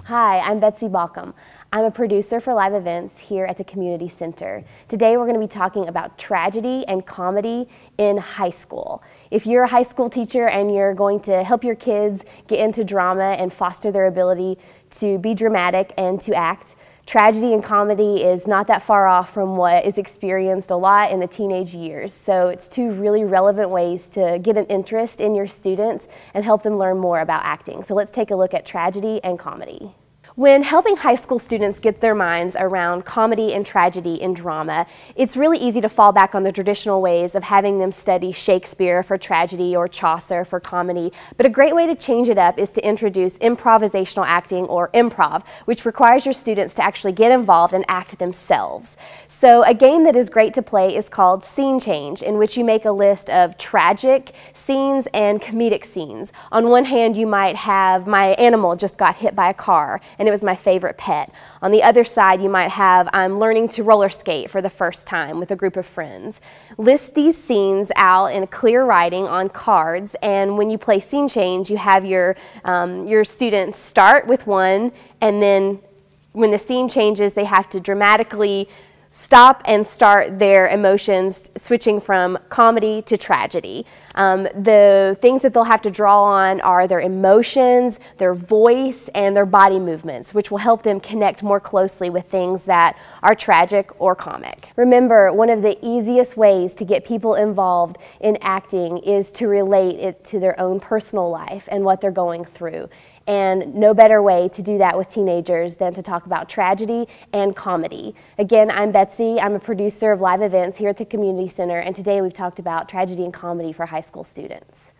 Hi, I'm Betsy Balcom. I'm a producer for live events here at the Community Center. Today we're going to be talking about tragedy and comedy in high school. If you're a high school teacher and you're going to help your kids get into drama and foster their ability to be dramatic and to act, tragedy and comedy is not that far off from what is experienced a lot in the teenage years. So it's two really relevant ways to get an interest in your students and help them learn more about acting. So let's take a look at tragedy and comedy. When helping high school students get their minds around comedy and tragedy in drama, it's really easy to fall back on the traditional ways of having them study Shakespeare for tragedy or Chaucer for comedy. But a great way to change it up is to introduce improvisational acting, or improv, which requires your students to actually get involved and act themselves. So a game that is great to play is called Scene Change, in which you make a list of tragic scenes and comedic scenes. On one hand, you might have, my animal just got hit by a car and it was my favorite pet. On the other side, you might have, I'm learning to roller skate for the first time with a group of friends. List these scenes out in clear writing on cards, and when you play Scene Change, you have your students start with one, and then when the scene changes, they have to dramatically stop and start their emotions, switching from comedy to tragedy. The things that they'll have to draw on are their emotions, their voice, and their body movements, which will help them connect more closely with things that are tragic or comic. Remember, one of the easiest ways to get people involved in acting is to relate it to their own personal life and what they're going through. And no better way to do that with teenagers than to talk about tragedy and comedy. Again, I'm Betsy. I'm a producer of live events here at the Community Center, and today we've talked about tragedy and comedy for high school students.